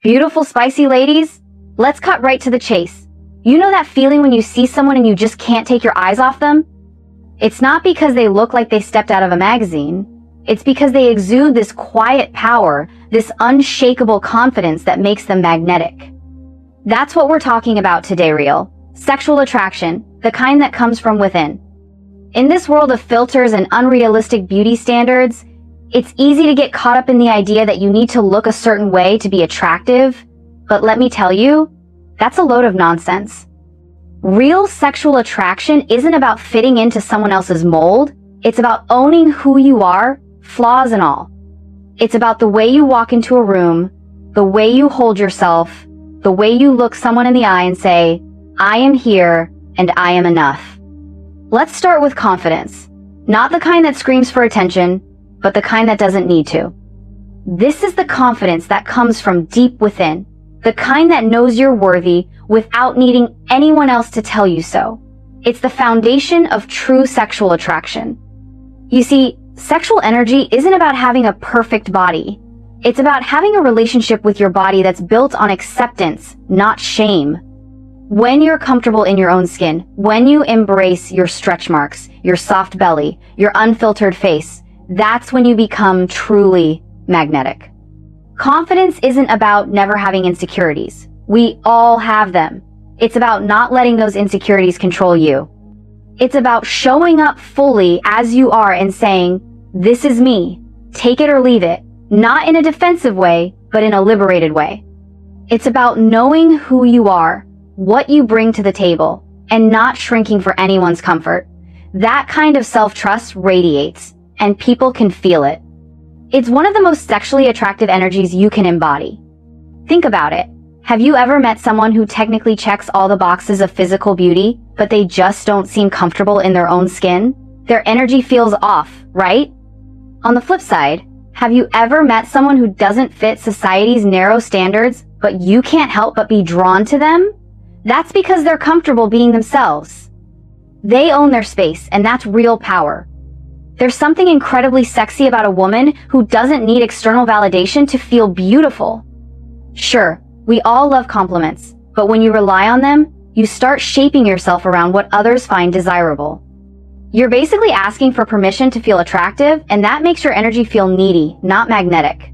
Beautiful, spicy ladies, let's cut right to the chase. You know that feeling when you see someone and you just can't take your eyes off them? It's not because they look like they stepped out of a magazine. It's because they exude this quiet power, this unshakable confidence that makes them magnetic. That's what we're talking about today, Real. Sexual attraction, the kind that comes from within. In this world of filters and unrealistic beauty standards, it's easy to get caught up in the idea that you need to look a certain way to be attractive, but let me tell you, that's a load of nonsense. Real sexual attraction isn't about fitting into someone else's mold. It's about owning who you are, flaws and all. It's about the way you walk into a room, the way you hold yourself, the way you look someone in the eye and say, I am here and I am enough. Let's start with confidence. Not the kind that screams for attention, but the kind that doesn't need to. This is the confidence that comes from deep within, the kind that knows you're worthy without needing anyone else to tell you so. It's the foundation of true sexual attraction. You see, sexual energy isn't about having a perfect body. It's about having a relationship with your body that's built on acceptance, not shame. When you're comfortable in your own skin, when you embrace your stretch marks, your soft belly, your unfiltered face, that's when you become truly magnetic. Confidence isn't about never having insecurities. We all have them. It's about not letting those insecurities control you. It's about showing up fully as you are and saying, this is me, take it or leave it, not in a defensive way, but in a liberated way. It's about knowing who you are, what you bring to the table, and not shrinking for anyone's comfort. That kind of self-trust radiates, and people can feel it. It's one of the most sexually attractive energies you can embody. Think about it. Have you ever met someone who technically checks all the boxes of physical beauty, but they just don't seem comfortable in their own skin? Their energy feels off, right? On the flip side, have you ever met someone who doesn't fit society's narrow standards, but you can't help but be drawn to them? That's because they're comfortable being themselves. They own their space, and that's real power. There's something incredibly sexy about a woman who doesn't need external validation to feel beautiful. Sure, we all love compliments, but when you rely on them, you start shaping yourself around what others find desirable. You're basically asking for permission to feel attractive, and that makes your energy feel needy, not magnetic.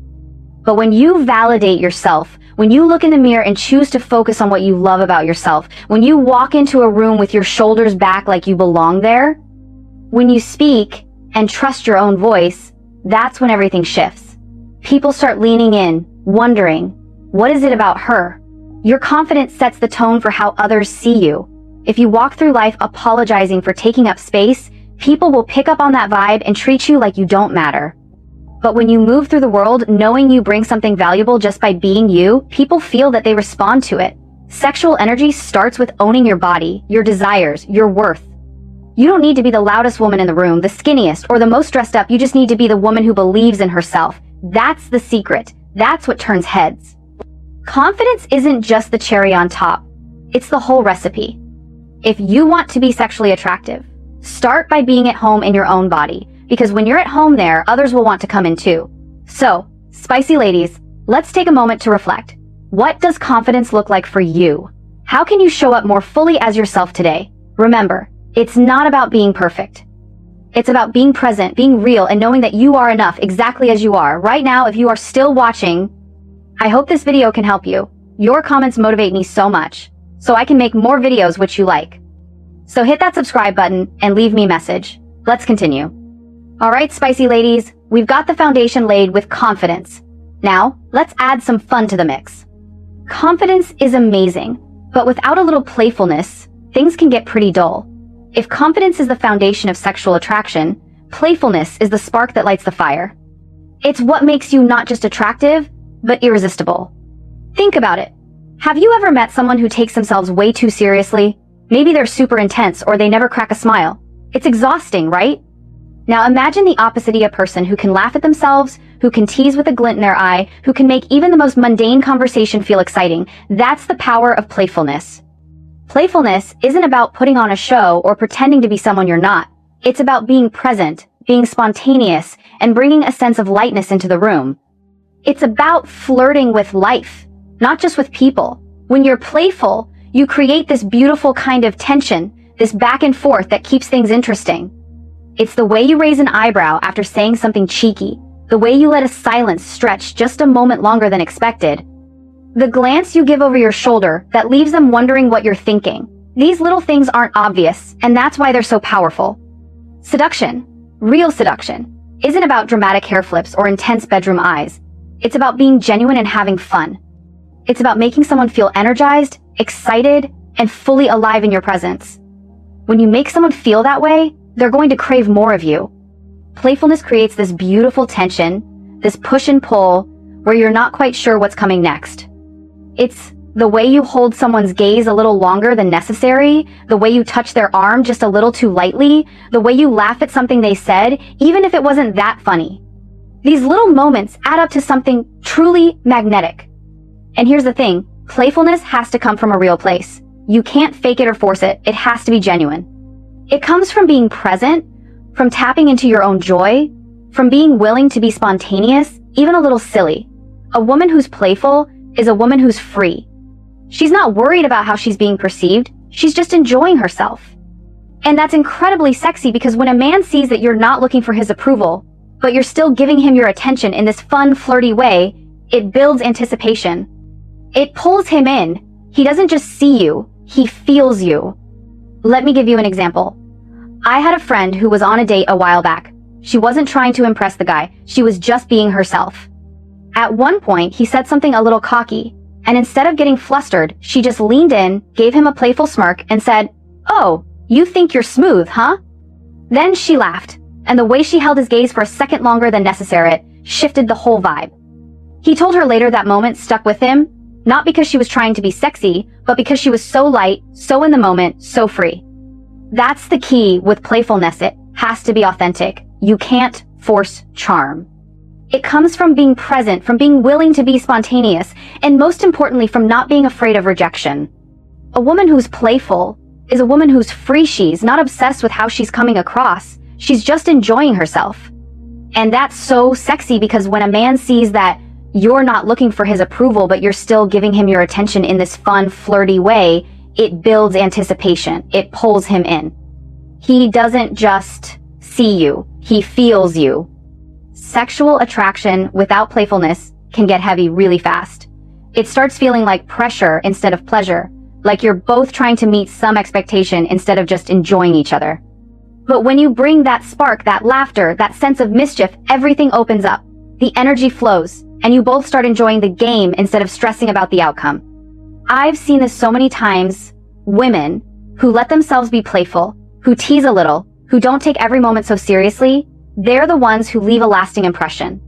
But when you validate yourself, when you look in the mirror and choose to focus on what you love about yourself, when you walk into a room with your shoulders back like you belong there, when you speak and trust your own voice, that's when everything shifts. People start leaning in, wondering, what is it about her? Your confidence sets the tone for how others see you. If you walk through life apologizing for taking up space, people will pick up on that vibe and treat you like you don't matter. But when you move through the world knowing you bring something valuable just by being you, people feel that they respond to it. Sexual energy starts with owning your body, your desires, your worth. You don't need to be the loudest woman in the room, the skinniest, or the most dressed up. You just need to be the woman who believes in herself. That's the secret. That's what turns heads. Confidence isn't just the cherry on top. It's the whole recipe. If you want to be sexually attractive, start by being at home in your own body, because when you're at home there, others will want to come in too. So, spicy ladies, let's take a moment to reflect. What does confidence look like for you? How can you show up more fully as yourself today? Remember, it's not about being perfect. It's about being present, being real, and knowing that you are enough exactly as you are. Right now, if you are still watching, I hope this video can help you. Your comments motivate me so much, so I can make more videos which you like. So hit that subscribe button and leave me a message. Let's continue. Alright, spicy ladies, we've got the foundation laid with confidence. Now, let's add some fun to the mix. Confidence is amazing, but without a little playfulness, things can get pretty dull. If confidence is the foundation of sexual attraction, playfulness is the spark that lights the fire. It's what makes you not just attractive, but irresistible. Think about it. Have you ever met someone who takes themselves way too seriously? Maybe they're super intense or they never crack a smile. It's exhausting, right? Now imagine the opposite, a person who can laugh at themselves, who can tease with a glint in their eye, who can make even the most mundane conversation feel exciting. That's the power of playfulness. Playfulness isn't about putting on a show or pretending to be someone you're not. It's about being present, being spontaneous, and bringing a sense of lightness into the room. It's about flirting with life, not just with people. When you're playful, you create this beautiful kind of tension, this back and forth that keeps things interesting. It's the way you raise an eyebrow after saying something cheeky, the way you let a silence stretch just a moment longer than expected, the glance you give over your shoulder that leaves them wondering what you're thinking. These little things aren't obvious, and that's why they're so powerful. Seduction, real seduction, isn't about dramatic hair flips or intense bedroom eyes. It's about being genuine and having fun. It's about making someone feel energized, excited, and fully alive in your presence. When you make someone feel that way, they're going to crave more of you. Playfulness creates this beautiful tension, this push and pull, where you're not quite sure what's coming next. It's the way you hold someone's gaze a little longer than necessary, the way you touch their arm just a little too lightly, the way you laugh at something they said, even if it wasn't that funny. These little moments add up to something truly magnetic. And here's the thing, playfulness has to come from a real place. You can't fake it or force it, it has to be genuine. It comes from being present, from tapping into your own joy, from being willing to be spontaneous, even a little silly. A woman who's playful is a woman who's free. She's not worried about how she's being perceived, she's just enjoying herself. And that's incredibly sexy because when a man sees that you're not looking for his approval, but you're still giving him your attention in this fun, flirty way, it builds anticipation. It pulls him in. He doesn't just see you, he feels you. Let me give you an example. I had a friend who was on a date a while back. She wasn't trying to impress the guy, she was just being herself. At one point, he said something a little cocky, and instead of getting flustered, she just leaned in, gave him a playful smirk, and said, "Oh, you think you're smooth, huh?" Then she laughed, and the way she held his gaze for a second longer than necessary shifted the whole vibe. He told her later that moment stuck with him, not because she was trying to be sexy, but because she was so light, so in the moment, so free. That's the key with playfulness. It has to be authentic. You can't force charm. It comes from being present, from being willing to be spontaneous, and most importantly, from not being afraid of rejection. A woman who's playful is a woman who's free. She's not obsessed with how she's coming across. She's just enjoying herself. And that's so sexy because when a man sees that you're not looking for his approval, but you're still giving him your attention in this fun, flirty way, it builds anticipation. It pulls him in. He doesn't just see you, he feels you. Sexual attraction without playfulness can get heavy really fast. It starts feeling like pressure instead of pleasure, like you're both trying to meet some expectation instead of just enjoying each other. But when you bring that spark, that laughter, that sense of mischief, everything opens up. The energy flows, and you both start enjoying the game instead of stressing about the outcome. I've seen this so many times. Women who let themselves be playful, who tease a little, who don't take every moment so seriously, they're the ones who leave a lasting impression.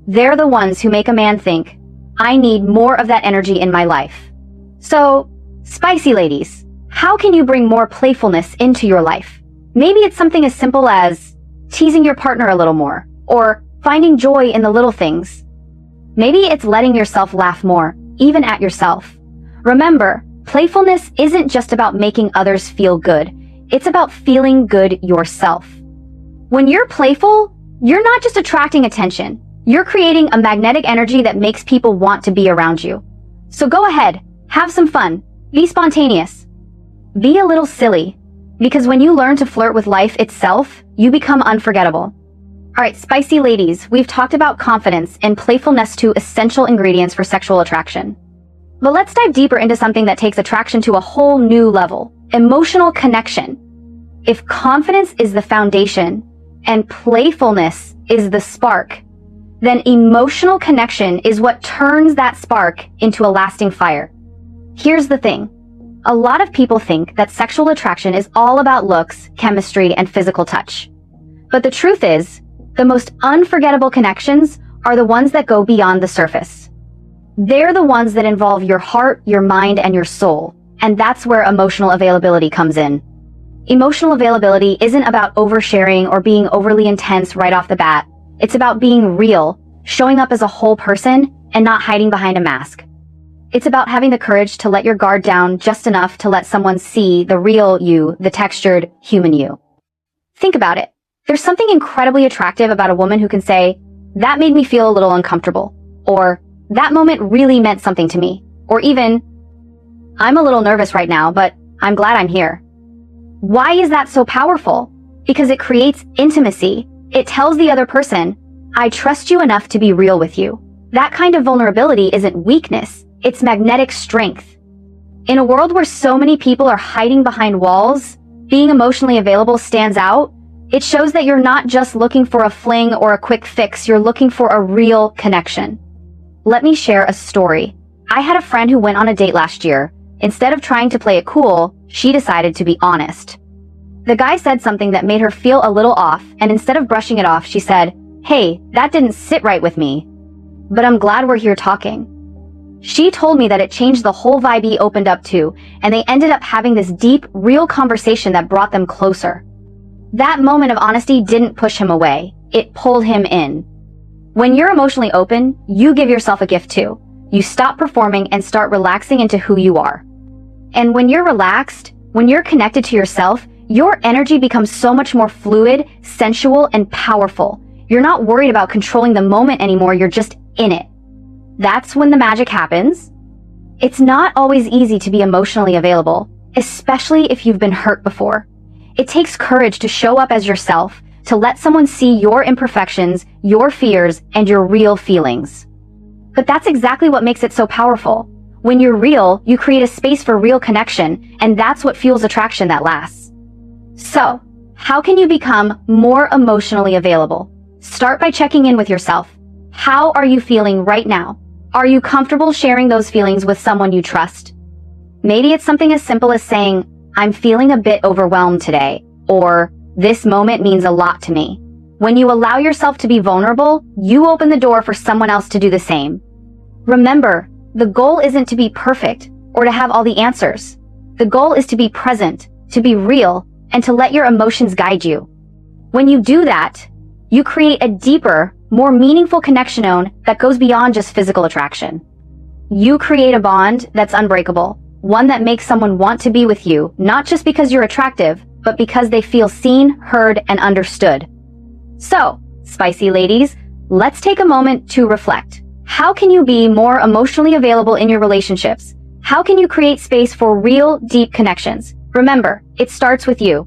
They're the ones who make a man think, I need more of that energy in my life. So, spicy ladies, how can you bring more playfulness into your life? Maybe it's something as simple as teasing your partner a little more, or finding joy in the little things. Maybe it's letting yourself laugh more, even at yourself. Remember, playfulness isn't just about making others feel good. It's about feeling good yourself. When you're playful, you're not just attracting attention. You're creating a magnetic energy that makes people want to be around you. So go ahead, have some fun, be spontaneous. Be a little silly, because when you learn to flirt with life itself, you become unforgettable. Alright, spicy ladies, we've talked about confidence and playfulness, two essential ingredients for sexual attraction. But let's dive deeper into something that takes attraction to a whole new level: emotional connection. If confidence is the foundation and playfulness is the spark, then emotional connection is what turns that spark into a lasting fire. Here's the thing. A lot of people think that sexual attraction is all about looks, chemistry, and physical touch. But the truth is, the most unforgettable connections are the ones that go beyond the surface. They're the ones that involve your heart, your mind, and your soul. And that's where emotional availability comes in. Emotional availability isn't about oversharing or being overly intense right off the bat. It's about being real, showing up as a whole person, and not hiding behind a mask. It's about having the courage to let your guard down just enough to let someone see the real you, the textured, human you. Think about it. There's something incredibly attractive about a woman who can say, "That made me feel a little uncomfortable," or "That moment really meant something to me." Or even, I'm a little nervous right now, but I'm glad I'm here. Why is that so powerful? Because it creates intimacy. It tells the other person, I trust you enough to be real with you. That kind of vulnerability isn't weakness, it's magnetic strength. In a world where so many people are hiding behind walls, being emotionally available stands out. It shows that you're not just looking for a fling or a quick fix, you're looking for a real connection. Let me share a story. I had a friend who went on a date last year. Instead of trying to play it cool, she decided to be honest. The guy said something that made her feel a little off, and instead of brushing it off, she said, "Hey, that didn't sit right with me. But I'm glad we're here talking." She told me that it changed the whole vibe he opened up to, and they ended up having this deep, real conversation that brought them closer. That moment of honesty didn't push him away, it pulled him in. When you're emotionally open, you give yourself a gift too. You stop performing and start relaxing into who you are. And when you're relaxed, when you're connected to yourself, your energy becomes so much more fluid, sensual, and powerful. You're not worried about controlling the moment anymore, you're just in it. That's when the magic happens. It's not always easy to be emotionally available, especially if you've been hurt before. It takes courage to show up as yourself, to let someone see your imperfections, your fears, and your real feelings. But that's exactly what makes it so powerful. When you're real, you create a space for real connection, and that's what fuels attraction that lasts. So, how can you become more emotionally available? Start by checking in with yourself. How are you feeling right now? Are you comfortable sharing those feelings with someone you trust? Maybe it's something as simple as saying, I'm feeling a bit overwhelmed today, or this moment means a lot to me. When you allow yourself to be vulnerable, you open the door for someone else to do the same. Remember, the goal isn't to be perfect or to have all the answers. The goal is to be present, to be real, and to let your emotions guide you. When you do that, you create a deeper, more meaningful connection that goes beyond just physical attraction. You create a bond that's unbreakable, one that makes someone want to be with you, not just because you're attractive, but because they feel seen, heard, and understood. So, spicy ladies, let's take a moment to reflect. How can you be more emotionally available in your relationships? How can you create space for real, deep connections? Remember, it starts with you.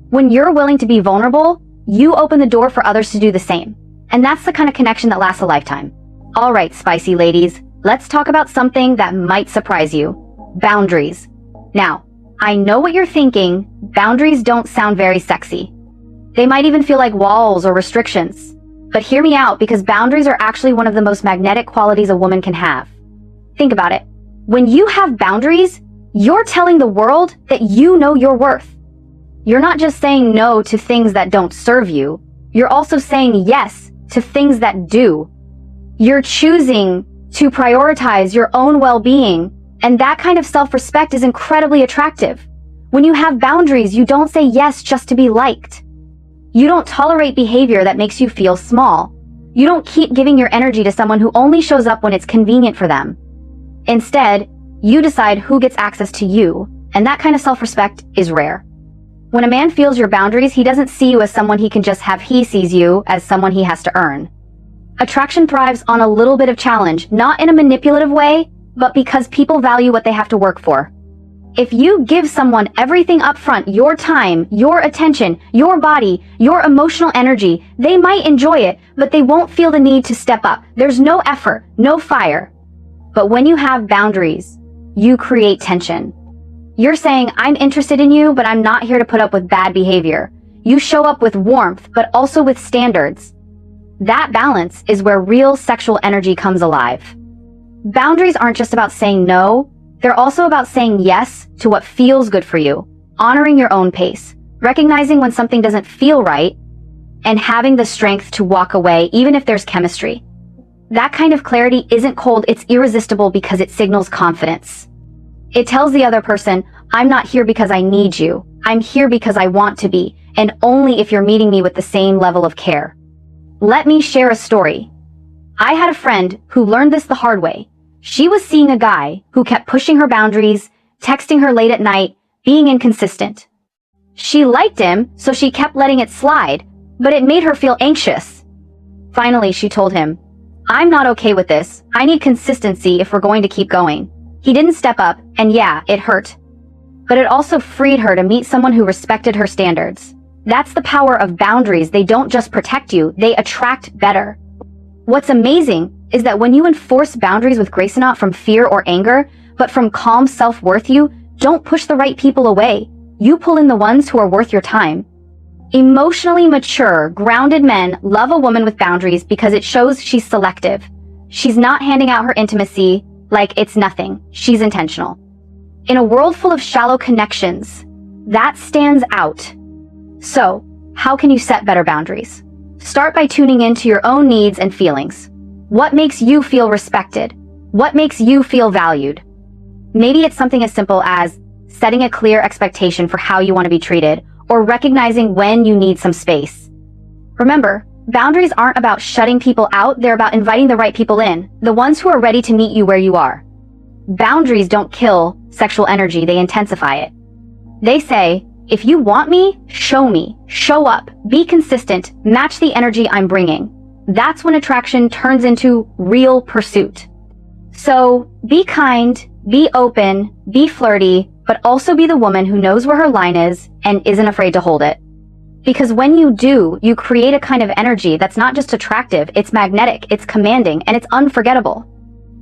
When you're willing to be vulnerable, you open the door for others to do the same. And that's the kind of connection that lasts a lifetime. All right, spicy ladies, let's talk about something that might surprise you. Boundaries. Now, I know what you're thinking. Boundaries don't sound very sexy. They might even feel like walls or restrictions. But hear me out, because boundaries are actually one of the most magnetic qualities a woman can have. Think about it. When you have boundaries, you're telling the world that you know your worth. You're not just saying no to things that don't serve you. You're also saying yes to things that do. You're choosing to prioritize your own well-being, and that kind of self-respect is incredibly attractive. When you have boundaries, you don't say yes just to be liked. You don't tolerate behavior that makes you feel small. You don't keep giving your energy to someone who only shows up when it's convenient for them. Instead, you decide who gets access to you, and that kind of self-respect is rare. When a man feels your boundaries, he doesn't see you as someone he can just have, he sees you as someone he has to earn. Attraction thrives on a little bit of challenge, not in a manipulative way, but because people value what they have to work for. If you give someone everything up front, your time, your attention, your body, your emotional energy, they might enjoy it, but they won't feel the need to step up. There's no effort, no fire. But when you have boundaries, you create tension. You're saying, I'm interested in you, but I'm not here to put up with bad behavior. You show up with warmth, but also with standards. That balance is where real sexual energy comes alive. Boundaries aren't just about saying no, they're also about saying yes to what feels good for you, honoring your own pace, recognizing when something doesn't feel right, and having the strength to walk away even if there's chemistry. That kind of clarity isn't cold, it's irresistible because it signals confidence. It tells the other person, I'm not here because I need you. I'm here because I want to be, and only if you're meeting me with the same level of care. Let me share a story. I had a friend who learned this the hard way. She was seeing a guy who kept pushing her boundaries, texting her late at night, being inconsistent. She liked him, so she kept letting it slide, but it made her feel anxious. Finally, she told him, I'm not okay with this. I need consistency if we're going to keep going. He didn't step up, and yeah, it hurt. But it also freed her to meet someone who respected her standards. That's the power of boundaries. They don't just protect you, they attract better. What's amazing is that when you enforce boundaries with grace, not from fear or anger, but from calm self-worth, you don't push the right people away. You pull in the ones who are worth your time. Emotionally mature, grounded men love a woman with boundaries because it shows she's selective. She's not handing out her intimacy like it's nothing. She's intentional. In a world full of shallow connections, that stands out. So, how can you set better boundaries? Start by tuning into your own needs and feelings. What makes you feel respected? What makes you feel valued? Maybe it's something as simple as setting a clear expectation for how you want to be treated, or recognizing when you need some space. Remember, boundaries aren't about shutting people out, they're about inviting the right people in, the ones who are ready to meet you where you are. Boundaries don't kill sexual energy, they intensify it. They say, if you want me, show up, be consistent, match the energy I'm bringing. That's when attraction turns into real pursuit. So, be kind, be open, be flirty, but also be the woman who knows where her line is and isn't afraid to hold it. Because when you do, you create a kind of energy that's not just attractive, it's magnetic, it's commanding, and it's unforgettable.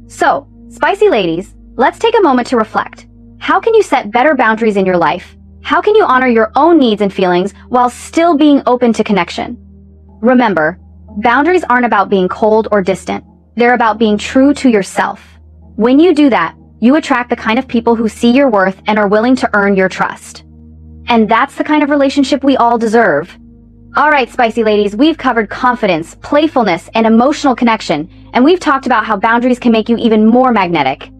So, spicy ladies, let's take a moment to reflect. How can you set better boundaries in your life? How can you honor your own needs and feelings while still being open to connection? Remember, boundaries aren't about being cold or distant. They're about being true to yourself. When you do that, you attract the kind of people who see your worth and are willing to earn your trust. And that's the kind of relationship we all deserve. Alright, spicy ladies, we've covered confidence, playfulness, and emotional connection, and we've talked about how boundaries can make you even more magnetic.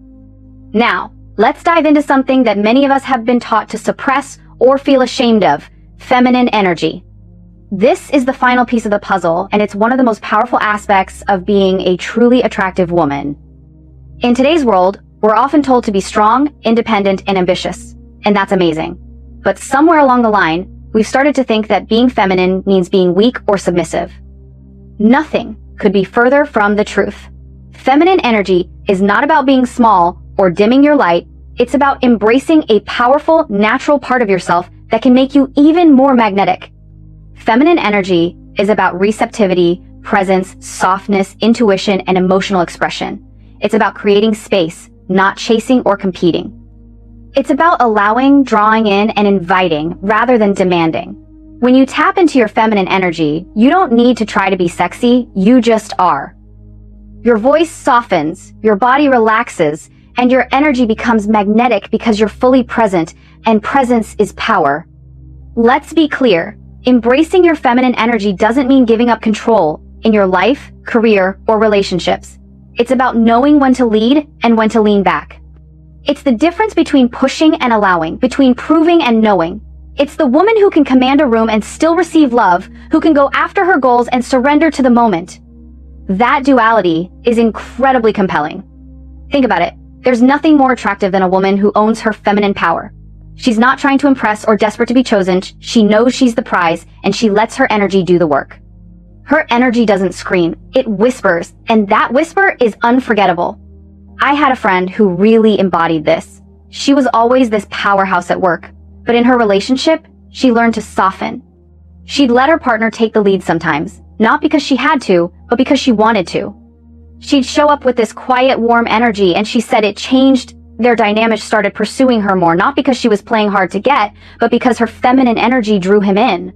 Now, let's dive into something that many of us have been taught to suppress or feel ashamed of: feminine energy. This is the final piece of the puzzle, and it's one of the most powerful aspects of being a truly attractive woman. In today's world, we're often told to be strong, independent, and ambitious, and that's amazing. But somewhere along the line, we've started to think that being feminine means being weak or submissive. Nothing could be further from the truth. Feminine energy is not about being small or dimming your light. It's about embracing a powerful, natural part of yourself that can make you even more magnetic. Feminine energy is about receptivity, presence, softness, intuition, and emotional expression. It's about creating space, not chasing or competing. It's about allowing, drawing in, and inviting rather than demanding. When you tap into your feminine energy, you don't need to try to be sexy, you just are. Your voice softens, your body relaxes, and your energy becomes magnetic because you're fully present, and presence is power. Let's be clear, embracing your feminine energy doesn't mean giving up control in your life, career, or relationships. It's about knowing when to lead and when to lean back. It's the difference between pushing and allowing, between proving and knowing. It's the woman who can command a room and still receive love, who can go after her goals and surrender to the moment. That duality is incredibly compelling. Think about it. There's nothing more attractive than a woman who owns her feminine power. She's not trying to impress or desperate to be chosen. She knows she's the prize, and she lets her energy do the work. Her energy doesn't scream, it whispers, and that whisper is unforgettable. I had a friend who really embodied this. She was always this powerhouse at work, but in her relationship, she learned to soften. She'd let her partner take the lead sometimes, not because she had to, but because she wanted to. She'd show up with this quiet, warm energy, and she said it changed. Their dynamic started pursuing her more, not because she was playing hard to get, but because her feminine energy drew him in.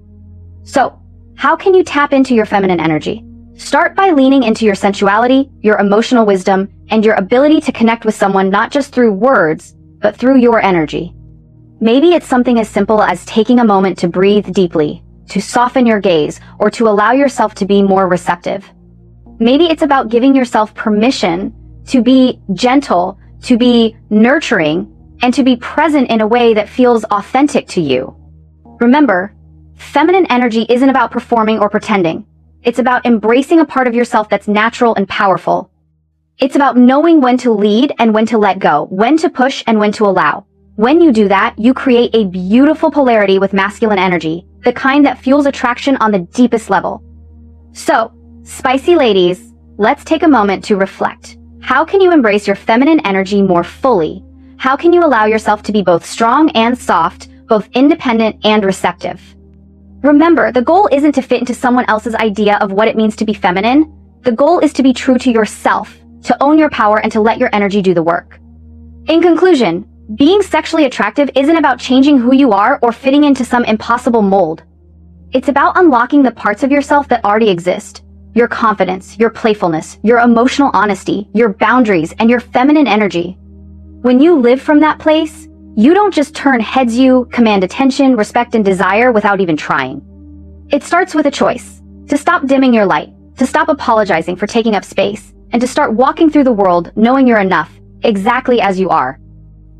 So, how can you tap into your feminine energy? Start by leaning into your sensuality, your emotional wisdom, and your ability to connect with someone not just through words, but through your energy. Maybe it's something as simple as taking a moment to breathe deeply, to soften your gaze, or to allow yourself to be more receptive. Maybe it's about giving yourself permission to be gentle, to be nurturing, and to be present in a way that feels authentic to you. Remember, feminine energy isn't about performing or pretending. It's about embracing a part of yourself that's natural and powerful. It's about knowing when to lead and when to let go, when to push and when to allow. When you do that, you create a beautiful polarity with masculine energy, the kind that fuels attraction on the deepest level. So, spicy ladies, let's take a moment to reflect. How can you embrace your feminine energy more fully? How can you allow yourself to be both strong and soft, both independent and receptive? Remember, the goal isn't to fit into someone else's idea of what it means to be feminine. The goal is to be true to yourself, to own your power, and to let your energy do the work. In conclusion, being sexually attractive isn't about changing who you are or fitting into some impossible mold. It's about unlocking the parts of yourself that already exist. Your confidence, your playfulness, your emotional honesty, your boundaries, and your feminine energy. When you live from that place, you don't just turn heads, you command attention, respect, and desire without even trying. It starts with a choice: to stop dimming your light, to stop apologizing for taking up space, and to start walking through the world knowing you're enough, exactly as you are.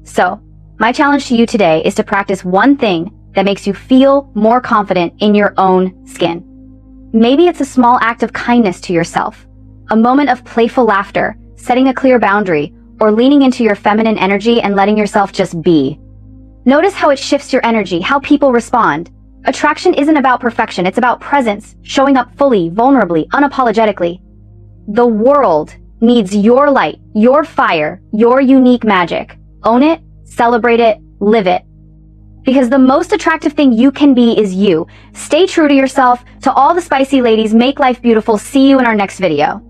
So, my challenge to you today is to practice one thing that makes you feel more confident in your own skin. Maybe it's a small act of kindness to yourself, a moment of playful laughter, setting a clear boundary, or leaning into your feminine energy and letting yourself just be. Notice how it shifts your energy, how people respond. Attraction isn't about perfection, it's about presence, showing up fully, vulnerably, unapologetically. The world needs your light, your fire, your unique magic. Own it, celebrate it, live it. Because the most attractive thing you can be is you. Stay true to yourself. To all the spicy ladies, make life beautiful. See you in our next video.